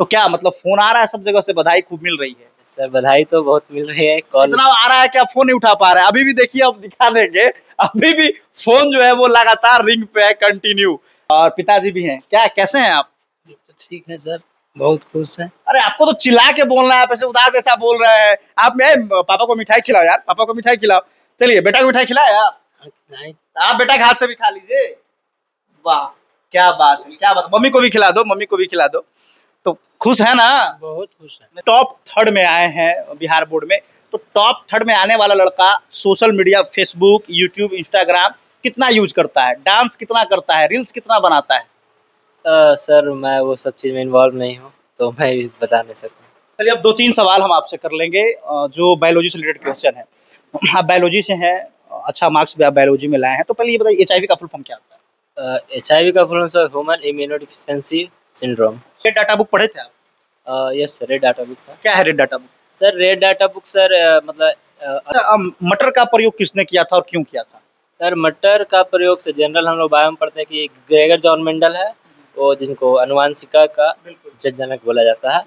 तो क्या मतलब फोन आ रहा है सब जगह से, बधाई खूब मिल रही है? सर बधाई तो बहुत मिल रही है, कॉल इतना आ रहा है कि आप फोन नहीं उठा पा रहे हैं। अभी भी देखिए, अब दिखा देंगे, अभी भी फोन जो है वो लगातार रिंग पे है, कंटिन्यू। और पिताजी भी हैं क्या, कैसे हैं आप? तो ठीक है सर, बहुत खुश है। अरे आपको तो चिल्ला के बोलना है, आप ऐसे उदास ऐसा बोल रहे हैं। आप में पापा को मिठाई खिलाओ यार, पापा को मिठाई खिलाओ। चलिए बेटा को मिठाई खिलाए आप। नहीं, आप बेटा के हाथ से भी खा लीजिए। वाह, क्या बात है, क्या बात है। मम्मी को भी खिला दो, मम्मी को भी खिला दो। तो खुश है ना? बहुत खुश है। टॉप थर्ड में आए हैं बिहार बोर्ड में। तो टॉप थर्ड में आने वाला लड़का social media, Facebook, YouTube, Instagram कितना यूज करता है, डांस कितना करता है, रील्स कितना बनाता है? सर मैं वो सब चीज़ में इन्वॉल्व नहीं हूँ, तो मैं बता नहीं सकता। चलिए, अब 2-3 सवाल हम आपसे कर लेंगे जो बायोलॉजी से रिलेटेड क्वेश्चन है। आप बायोलॉजी से हैं, अच्छा मार्क्स भी आप बायोलॉजी में लाए हैं। तो पहले ये बताइए, एचआईवी का फुल फॉर्म क्या होता है? HIV का full form sir human immunodeficiency syndrome. Red data book पढ़े थे आप? Yes sir, red data book था। क्या है red data book? Sir red data book sir मतलब अच्छा, मटर का प्रयोग किसने किया था और क्यों किया था? सर मटर का प्रयोग से जनरल हम लोग बायो में पढ़ते हैं कि ग्रेगर जॉन मेंडल है, वो जिनको अनुवांशिका का जनक बोला जाता है।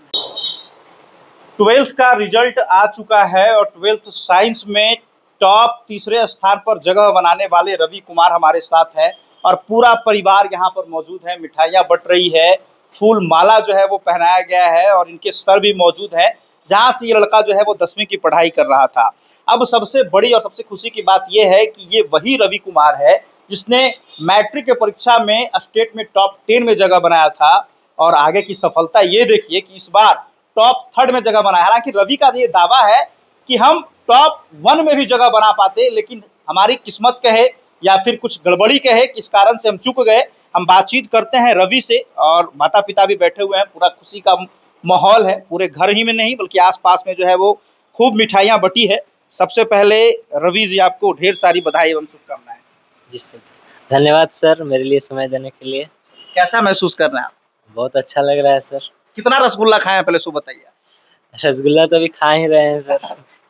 12th का रिजल्ट आ चुका है और 12th साइंस में टॉप तीसरे स्थान पर जगह बनाने वाले रवि कुमार हमारे साथ है। और पूरा परिवार यहाँ पर मौजूद है, मिठाइयाँ बट रही है, फूल माला जो है वो पहनाया गया है और इनके सर भी मौजूद है, जहाँ से ये लड़का जो है वो 10वीं की पढ़ाई कर रहा था। अब सबसे बड़ी और सबसे खुशी की बात ये है कि ये वही रवि कुमार है जिसने मैट्रिक की परीक्षा में स्टेट में टॉप 10 में जगह बनाया था। और आगे की सफलता ये देखिए कि इस बार टॉप थर्ड में जगह बनाया। हालांकि रवि का ये दावा है कि हम टॉप 1 में भी जगह बना पाते, लेकिन हमारी किस्मत कहे या फिर कुछ गड़बड़ी कहे कि इस कारण से हम चूक गए। हम बातचीत करते हैं रवि से, और माता पिता भी बैठे हुए हैं, पूरा खुशी का माहौल है। पूरे घर ही में नहीं बल्कि आसपास में जो है वो खूब मिठाइयाँ बटी है। सबसे पहले रवि जी, आपको ढेर सारी बधाई एवं शुभकामनाएं। जी सर, धन्यवाद सर मेरे लिए समय देने के लिए। कैसा महसूस कर रहे हैं आप? बहुत अच्छा लग रहा है सर। कितना रसगुल्ला खाए हैं पहले सो बताइए? रसगुल्ला तो अभी खा ही रहे हैं सर।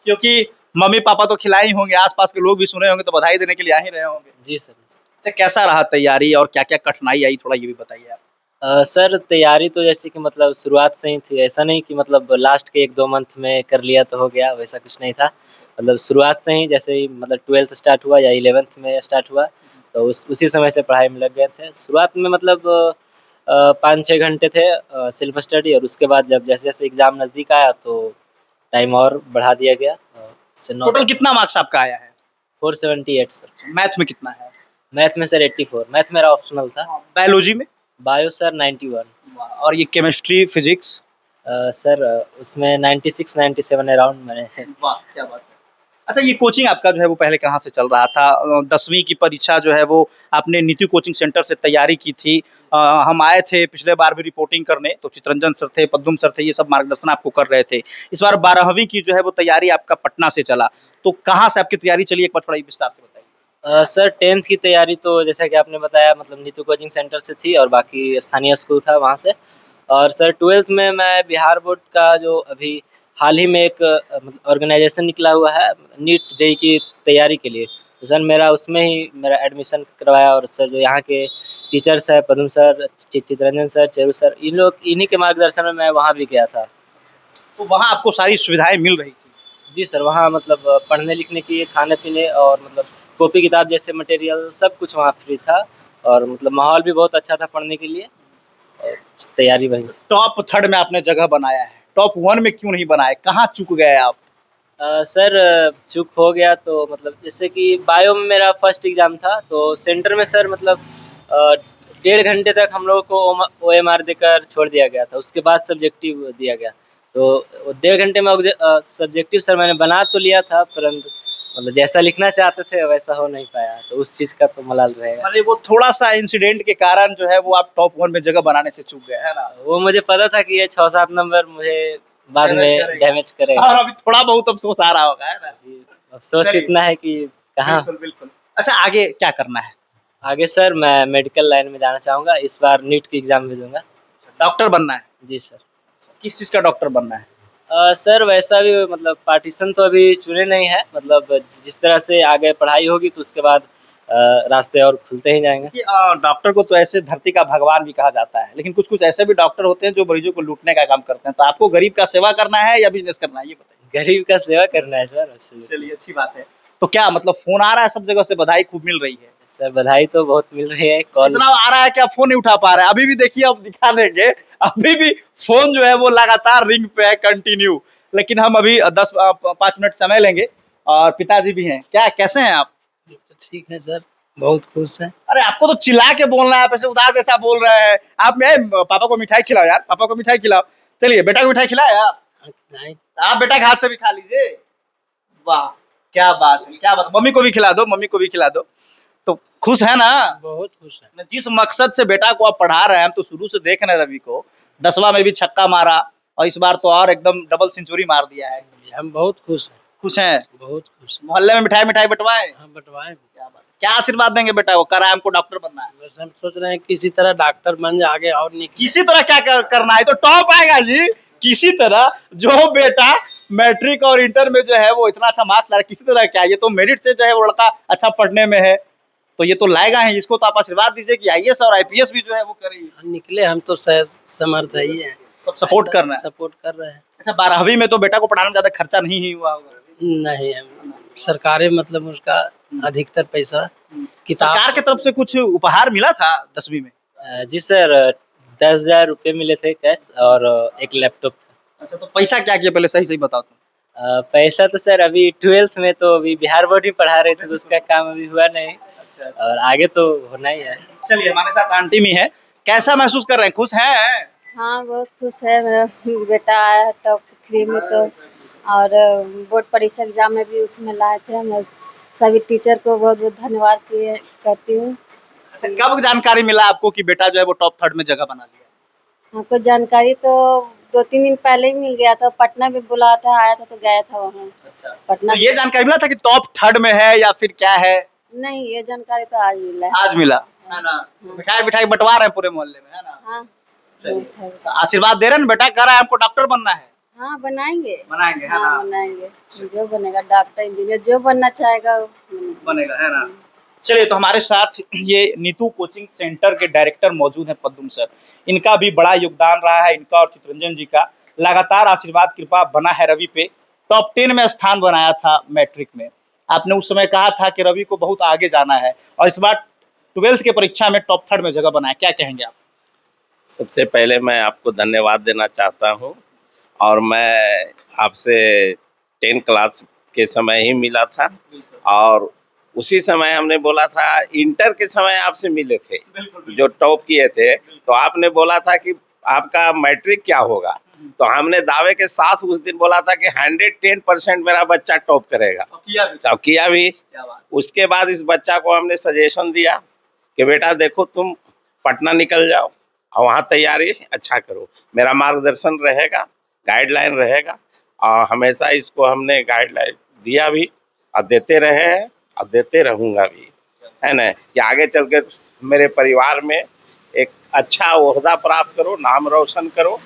क्योंकि मम्मी पापा तो खिलाए ही होंगे, आसपास के लोग भी सुने होंगे, तो बधाई देने के लिए आ ही रहे होंगे। जी सर। अच्छा, कैसा रहा तैयारी और क्या क्या कठिनाई आई, थोड़ा ये भी बताइए आप। सर तैयारी तो जैसे कि मतलब शुरुआत से ही थी, ऐसा नहीं कि मतलब लास्ट के 1-2 मंथ में कर लिया तो हो गया, वैसा कुछ नहीं था। मतलब शुरुआत से ही जैसे ही मतलब 12th स्टार्ट हुआ या 11th में स्टार्ट हुआ, तो उसी समय से पढ़ाई में लग गए थे। शुरुआत में मतलब 5-6 घंटे थे सेल्फ स्टडी, और उसके बाद जब जैसे-जैसे एग्ज़ाम नज़दीक आया तो टाइम और बढ़ा दिया गया। टोटल कितना मार्क्स आपका आया है? 478 सर। मैथ में कितना है? मैथ में सर 84, मैथ मेरा ऑप्शनल था। बायोलॉजी में? Bio sir 91। और ये केमिस्ट्री, फिजिक्स? सर उसमें 96-97 अराउंड मैंने। वाह, क्या बात है। अच्छा, ये कोचिंग आपका जो है वो पहले कहाँ से चल रहा था? 10वीं की परीक्षा जो है वो आपने नीति कोचिंग सेंटर से तैयारी की थी। हम आए थे पिछले बार भी रिपोर्टिंग करने, तो चित्रंजन सर थे, पद्दुम सर थे, ये सब मार्गदर्शन आपको कर रहे थे। इस बार 12वीं की जो है वो तैयारी आपका पटना से चला, तो कहाँ से आपकी तैयारी चली, एक बार थोड़ा विस्तार से बताइए। सर 10th की तैयारी तो जैसा कि आपने बताया मतलब नीतू कोचिंग सेंटर से थी, और बाकी स्थानीय स्कूल था वहाँ से। और सर 12th में मैं बिहार बोर्ड का जो अभी हाल ही में एक मतलब ऑर्गेनाइजेशन निकला हुआ है नीट जेईई की तैयारी के लिए, तो सर मेरा उसमें ही मेरा एडमिशन करवाया। और सर जो यहाँ के टीचर्स हैं, पद्म सर, चित्रंजन सर, चेरू सर, इन लोग इन्हीं के मार्गदर्शन में मैं वहाँ भी गया था। तो वहाँ आपको सारी सुविधाएं मिल रही थी? जी सर, वहाँ मतलब पढ़ने लिखने की, खाने पीने और मतलब कॉपी किताब जैसे मटेरियल सब कुछ वहाँ फ्री था, और मतलब माहौल भी बहुत अच्छा था पढ़ने के लिए, और तैयारी वहीं से। टॉप थर्ड में आपने जगह बनाया है, टॉप 1 में क्यों नहीं बनाए, कहाँ चूक गए आप? सर चूक हो गया तो मतलब जैसे कि बायो में मेरा फर्स्ट एग्ज़ाम था, तो सेंटर में सर मतलब 1.5 घंटे तक हम लोगों को OMR देकर छोड़ दिया गया था। उसके बाद सब्जेक्टिव दिया गया, तो 1.5 घंटे में सब्जेक्टिव सर मैंने बना तो लिया था, परंतु मतलब जैसा लिखना चाहते थे वैसा हो नहीं पाया, तो उस चीज़ का तो मलाल रहेगा। अरे, वो थोड़ा सा इंसिडेंट के कारण जो है वो आप टॉप 1 में जगह बनाने से चूक गए, है ना? वो मुझे पता था कि ये 6-7 नंबर मुझे बाद में डैमेज करेगा। और अभी थोड़ा बहुत अफसोस आ रहा होगा, है ना? जी, अफ़सोस इतना है कि कहाँ। बिल्कुल, बिल्कुल। अच्छा, आगे क्या करना है? आगे सर मैं मेडिकल लाइन में जाना चाहूँगा, इस बार नीट की एग्ज़ाम भी दूँगा। डॉक्टर बनना है? जी सर। किस चीज़ का डॉक्टर बनना है? सर वैसा भी मतलब पार्टीशन तो अभी चुने नहीं है, मतलब जिस तरह से आगे पढ़ाई होगी तो उसके बाद रास्ते और खुलते ही जाएंगे। कि डॉक्टर को तो ऐसे धरती का भगवान भी कहा जाता है, लेकिन कुछ कुछ ऐसे भी डॉक्टर होते हैं जो मरीजों को लूटने का काम करते हैं। तो आपको गरीब का सेवा करना है या बिजनेस करना है, ये बताइए। गरीब का सेवा करना है सर। चलिए, अच्छी बात है। तो क्या मतलब फोन आ रहा है सब जगह से, बधाई खूब मिल रही है? सर बधाई तो बहुत मिल रही है। कॉल इतना आ रहा है कि आप फोन नहीं उठा पा रहे हैं। अभी भी देखिए, अब दिखा देंगे, अभी भी फोन जो है वो लगातार रिंग पे है, कंटिन्यू। लेकिन हम अभी 5 मिनट समय लेंगे। और पिताजी भी हैं, क्या कैसे हैं आप? तो ठीक है सर, बहुत खुश है। अरे आपको तो चिल्ला के बोलना है, आप ऐसे उदास ऐसा बोल रहे हैं। आप पापा को मिठाई खिलाओ यार, पापा को मिठाई खिलाओ। चलिए, बेटा को मिठाई खिलाए आप। नहीं, आप बेटा के हाथ से भी खा लीजिए। वाह, क्या बात है, क्या बात। मम्मी को भी खिला दो, मम्मी को भी खिला दो। तो खुश है ना? बहुत खुश है। जिस मकसद से बेटा को आप पढ़ा रहे हैं, हम तो शुरू से देख रहे हैं रवि को। 10वां में भी छक्का मारा और इस बार तो और एकदम डबल सेंचुरी मार दिया है। हम बहुत खुश हैं। खुश हैं? बहुत खुश हैं। मोहल्ले में मिठाई मिठाई बंटवाए? हाँ, बंटवाए। क्या बात, क्या आशीर्वाद देंगे बेटा को? करा हमको डॉक्टर बनना है। बस हम सोच रहे हैं किसी तरह डॉक्टर बन जाए, आगे और निकले। किसी तरह क्या करना है, तो टॉप आएगा जी। किसी तरह जो बेटा मैट्रिक और इंटर में जो है वो इतना अच्छा मार्क्स ला रहा है, किसी तरह क्या, ये तो मेरिट से जो है वो लड़का अच्छा पढ़ने में है, तो ये तो लाएगा ही। इसको तो आप आशीर्वाद दीजिए कि आईएएस और आईपीएस भी जो है वो करे। निकले, हम तो समर्थ ही हैं। सब सपोर्ट करना है। सपोर्ट कर रहे हैं। अच्छा, 12वीं में तो बेटा को पढ़ाने में ज्यादा खर्चा नहीं ही हुआ होगा? नहीं, सरकारें मतलब उसका अधिकतर पैसा किताब। सरकार की तरफ से कुछ उपहार मिला था 10वीं में? जी सर, 10,000 रुपये मिले थे कैश और एक लैपटॉप था। अच्छा, तो पैसा क्या किया पहले, सही सही बताओ तुम। पैसा तो सर अभी 12th में तो अभी बिहार बोर्ड ही पढ़ा रहे थे, तो उसका काम अभी हुआ नहीं। और आगे तो होना ही है। चलिए, हमारे साथ आंटी भी है। कैसा महसूस कर रहे हैं, खुश हैं? हाँ, बहुत खुश है। मेरा बेटा आया टॉप 3 में, तो और बोर्ड परीक्षा एग्जाम में भी उसमें लाए थे। मैं सभी टीचर को बहुत बहुत धन्यवाद करती हूँ। अच्छा, कब जानकारी मिला आपको कि बेटा जो है वो टॉप 3rd में जगह बना लिया? हमको जानकारी तो 2-3 दिन पहले ही मिल गया था। पटना भी बुलाया था, आया था तो गया था वहाँ। अच्छा, पटना तो ये जानकारी मिला था कि टॉप 3rd में है या फिर क्या है? नहीं, ये जानकारी तो आज मिला है। आज मिला है ना? मिठाई मिठाई बंटवा रहे हैं पूरे मोहल्ले में, है ना? हाँ, तो आशीर्वाद दे रहे हैं, बेटा कह रहा है हमको डॉक्टर बनना है। हाँ, बनाएंगे। बनाएंगे, है हाँ, ना? बनाएंगे। जो बनेगा डॉक्टर, इंजीनियर, जो बनना चाहेगा वो बनेगा, है ना? चलिए, तो हमारे साथ ये नीतू कोचिंग सेंटर के डायरेक्टर मौजूद हैं, पद्म सर। इनका भी बड़ा योगदान रहा है, इनका और चित्रंजन जी का। लगातार आशीर्वाद कृपा बना है रवि पे। टॉप 10 में स्थान बनाया था मैट्रिक में। आपने उस समय कहा था कि रवि को बहुत आगे जाना है, और इस बार 12th के परीक्षा में टॉप 3rd में जगह बनाया। क्या कहेंगे आप? सबसे पहले मैं आपको धन्यवाद देना चाहता हूं। और मैं आपसे 10 क्लास के समय ही मिला था, और उसी समय हमने बोला था, इंटर के समय आपसे मिले थे जो टॉप किए थे, तो आपने बोला था कि आपका मैट्रिक क्या होगा। तो हमने दावे के साथ उस दिन बोला था कि 110% मेरा बच्चा टॉप करेगा। अब किया भी। उसके बाद इस बच्चा को हमने सजेशन दिया कि बेटा देखो, तुम पटना निकल जाओ और वहाँ तैयारी अच्छा करो। मेरा मार्गदर्शन रहेगा, गाइडलाइन रहेगा, और हमेशा इसको हमने गाइडलाइन दिया भी और देते रहे हैं और देते रहूँगा भी, है ना? कि आगे चल कर मेरे परिवार में एक अच्छा ओहदा प्राप्त करो, नाम रोशन करो।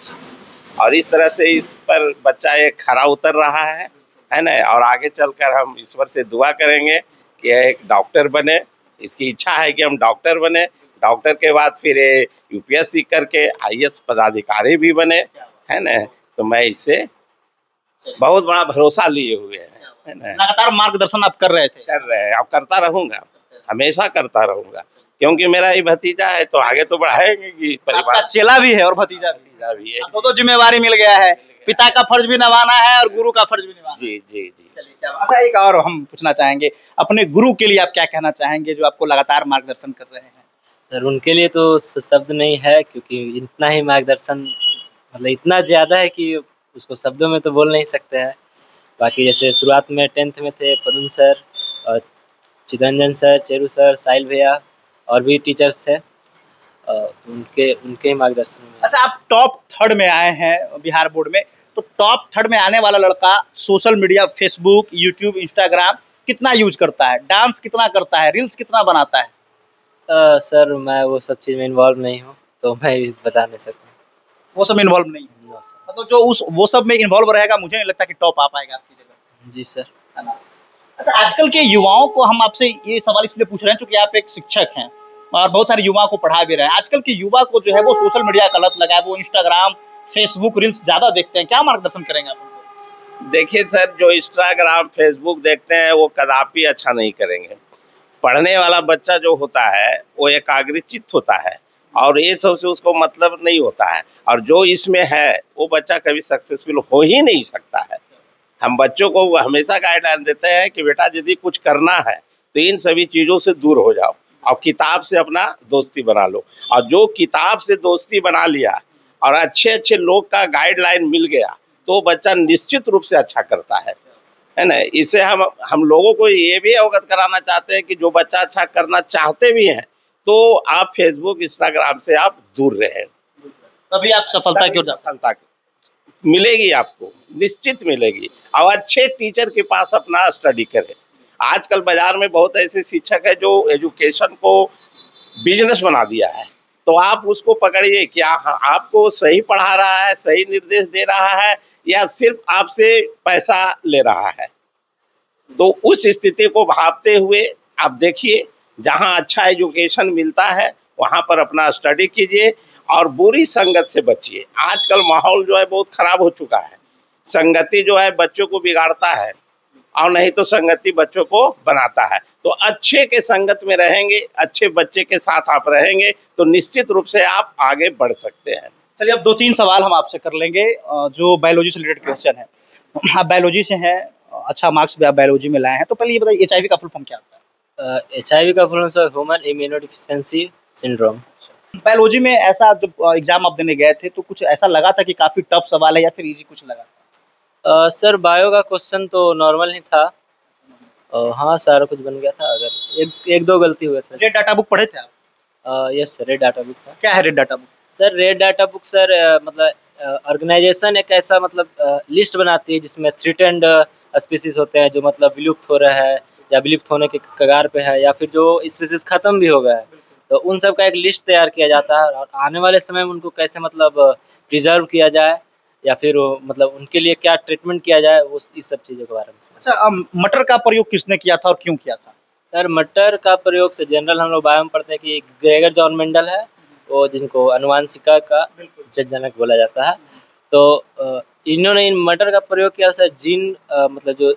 और इस तरह से इस पर बच्चा एक खरा उतर रहा है ना? और आगे चलकर हम ईश्वर से दुआ करेंगे कि एक डॉक्टर बने। इसकी इच्छा है कि हम डॉक्टर बने। डॉक्टर के बाद फिर यूपीएससी करके आईएएस पदाधिकारी भी बने, है ना? तो मैं इससे बहुत बड़ा भरोसा लिए हुए हैं, है ना? लगातार मार्गदर्शन आप कर रहे थे? कर रहे हैं, अब करता रहूंगा, हमेशा करता रहूंगा, क्योंकि मेरा ही भतीजा है, तो आगे तो बढ़ाएंगे कि परिवार। आपका चेला भी है और भतीजा भी है। तो जिम्मेवारी मिल गया है, पिता का फर्ज भी निभाना है और गुरु का फर्ज भी निभाना है। जी जी जी। अच्छा, एक और हम पूछना चाहेंगे, अपने गुरु के लिए आप क्या कहना चाहेंगे जो आपको लगातार मार्गदर्शन कर रहे हैं? सर उनके लिए तो शब्द नहीं है, क्योंकि इतना ही मार्गदर्शन मतलब इतना ज़्यादा है कि उसको शब्दों में तो बोल नहीं सकते हैं। बाकी जैसे शुरुआत में 10th में थे पद्म सर और चितरंजन सर, चेरू सर, साहिल भैया और भी टीचर्स थे, उनके ही मार्गदर्शन में। अच्छा, आप टॉप 3rd में आए हैं बिहार बोर्ड में, तो टॉप 3rd में आने वाला लड़का social media, Facebook, YouTube, Instagram कितना यूज करता है? डांस कितना करता है? रील्स कितना बनाता है? सर मैं वो सब चीज़ में इन्वॉल्व नहीं हूँ, तो मैं बता नहीं सकता। वो सब इन्वॉल्व नहीं है? No sir. मतलब जो वो सब में इन्वॉल्व रहेगा, मुझे नहीं लगता कि टॉप आ पाएगा आपकी जगह। जी सर। है ना? अच्छा, आजकल के युवाओं को हम आपसे ये सवाल इसलिए पूछ रहे हैं क्योंकि आप एक शिक्षक हैं और बहुत सारे युवाओं को पढ़ा भी रहे हैं। आजकल के युवा को जो है वो सोशल मीडिया का लत लगा है, वो इंस्टाग्राम, फेसबुक रील्स ज़्यादा देखते हैं। क्या मार्गदर्शन करेंगे आप उनको? देखिए सर, जो इंस्टाग्राम फेसबुक देखते हैं वो कदापि अच्छा नहीं करेंगे। पढ़ने वाला बच्चा जो होता है वो एकाग्रचित्त होता है और ये सब से उसको मतलब नहीं होता है, और जो इसमें है वो बच्चा कभी सक्सेसफुल हो ही नहीं सकता है। हम बच्चों को हमेशा गाइडलाइन देते हैं कि बेटा यदि कुछ करना है तो इन सभी चीज़ों से दूर हो जाओ और किताब से अपना दोस्ती बना लो, और जो किताब से दोस्ती बना लिया और अच्छे अच्छे लोग का गाइडलाइन मिल गया तो बच्चा निश्चित रूप से अच्छा करता है ना। इससे हम लोगों को ये भी अवगत कराना चाहते हैं कि जो बच्चा अच्छा करना चाहते भी हैं तो आप फेसबुक इंस्टाग्राम से आप दूर रहें, तभी आप सफलता की ओर सफलता मिलेगी, आपको निश्चित मिलेगी। और अच्छे टीचर के पास अपना स्टडी करें। आजकल बाजार में बहुत ऐसे शिक्षक है जो एजुकेशन को बिजनेस बना दिया है, तो आप उसको पकड़िए, क्या आपको सही पढ़ा रहा है, सही निर्देश दे रहा है, या सिर्फ आपसे पैसा ले रहा है। तो उस स्थिति को भांपते हुए आप देखिए, जहां अच्छा एजुकेशन मिलता है वहां पर अपना स्टडी कीजिए और बुरी संगत से बचिए। आजकल माहौल जो है बहुत खराब हो चुका है। संगति जो है बच्चों को बिगाड़ता है और नहीं तो संगति बच्चों को बनाता है। तो अच्छे के संगत में रहेंगे, अच्छे बच्चे के साथ आप रहेंगे तो निश्चित रूप से आप आगे बढ़ सकते हैं। चलिए, अब 2-3 सवाल हम आपसे कर लेंगे जो बायोलॉजी से रिलेटेड क्वेश्चन है। आप बायोलॉजी से हैं, अच्छा मार्क्स भी आप बायोलॉजी में लाए हैं, तो पहले ये बताइए एचआईवी का फुल फॉर्म क्या होता है? HIV का full form human immunodeficiency syndrome. Biology में ऐसा जब एग्जाम आप देने गए थे तो कुछ ऐसा लगा था कि काफी टफ सवाल है या फिर इजी कुछ लगा था? सर बायो का क्वेश्चन तो नॉर्मल ही था। हाँ, सारा कुछ बन गया था, अगर एक दो गलती हुए थे। रेड डाटा बुक पढ़े थे आप? Yes sir, red data book था। क्या है red data book? Sir red data book sir मतलब ऑर्गेनाइजेशन एक ऐसा मतलब लिस्ट बनाती है जिसमें थ्रेटेंड स्पीसीज होते हैं जो मतलब विलुप्त हो रहा है या विलुप्त होने के कगार पे है, या फिर जो स्पीसीज खत्म भी हो गया है, तो उन सब का एक लिस्ट तैयार किया जाता है और आने वाले समय में उनको कैसे मतलब प्रिजर्व किया जाए या फिर मतलब उनके लिए क्या ट्रीटमेंट किया जाए, उस इस सब चीज़ों के बारे में। अच्छा, मटर का प्रयोग किसने किया था और क्यों किया था? सर मटर का प्रयोग से जनरल हम लोग बायो में पढ़ते हैं कि ग्रेगर जॉन मेंडल है, वो जिनको अनुवांशिका का जनक बोला जाता है। तो इन्होंने इन मटर का प्रयोग किया सर जीन मतलब जो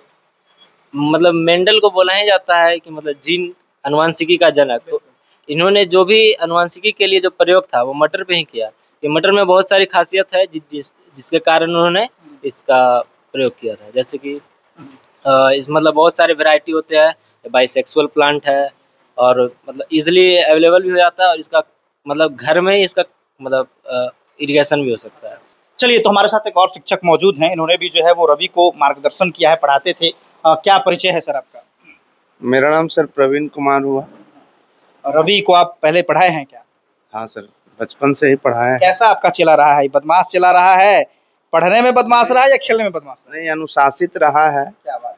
मतलब मेंडल को बोला ही जाता है कि मतलब जीन अनुवांशिकी का जनक। तो इन्होंने जो भी अनुवांशिकी के लिए जो प्रयोग था वो मटर पे ही किया। ये मटर में बहुत सारी खासियत है जिसके कारण उन्होंने इसका प्रयोग किया था। जैसे कि इस मतलब बहुत सारे वैरायटी होते हैं, बाइसेक्सुअल प्लांट है और मतलब इजीली अवेलेबल भी हो जाता है और इसका मतलब घर में ही इसका मतलब इरिगेशन भी हो सकता है। चलिए, तो हमारे साथ एक और शिक्षक मौजूद हैं, इन्होंने भी जो है वो रवि को मार्गदर्शन किया है, पढ़ाते थे। क्या परिचय है सर आपका? मेरा नाम सर प्रवीण कुमार हुआ। रवि को आप पहले पढ़ाए हैं क्या? हाँ सर, बचपन से ही पढ़ाया है। कैसा आपका चला रहा है? बदमाश चला रहा है, पढ़ने में बदमाश रहा है या खेलने में बदमाश रहा है? नहीं, अनुशासित रहा है। क्या बात।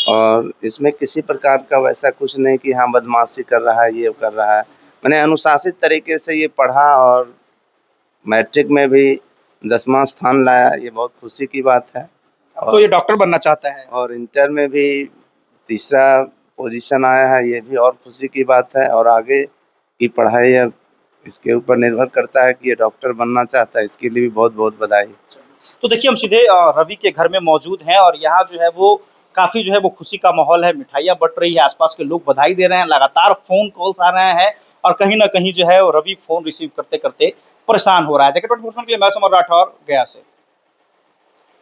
और इसमें किसी प्रकार का वैसा कुछ नहीं कि हाँ बदमाशी कर रहा है, ये कर रहा है। मैंने अनुशासित तरीके से ये पढ़ा और मैट्रिक में भी 10वां स्थान लाया, ये बहुत खुशी की बात है। अब तो ये डॉक्टर बनना चाहता है। और इंटर में भी 3रा पोजीशन आया है, ये भी और खुशी की बात है। और आगे की पढ़ाई अब इसके ऊपर निर्भर करता है कि ये डॉक्टर बनना चाहता है, इसके लिए भी बहुत बहुत बधाई। तो देखिए, हम सीधे रवि के घर में मौजूद हैं और यहाँ जो है वो काफ़ी जो है वो खुशी का माहौल है, मिठाइयाँ बट रही है, आसपास के लोग बधाई दे रहे हैं, लगातार फ़ोन कॉल्स आ रहे हैं और कहीं ना कहीं जो है वो रवि फ़ोन रिसीव करते करते परेशान हो रहा है। जैकेट के लिए मैं समर राठौर, गया से।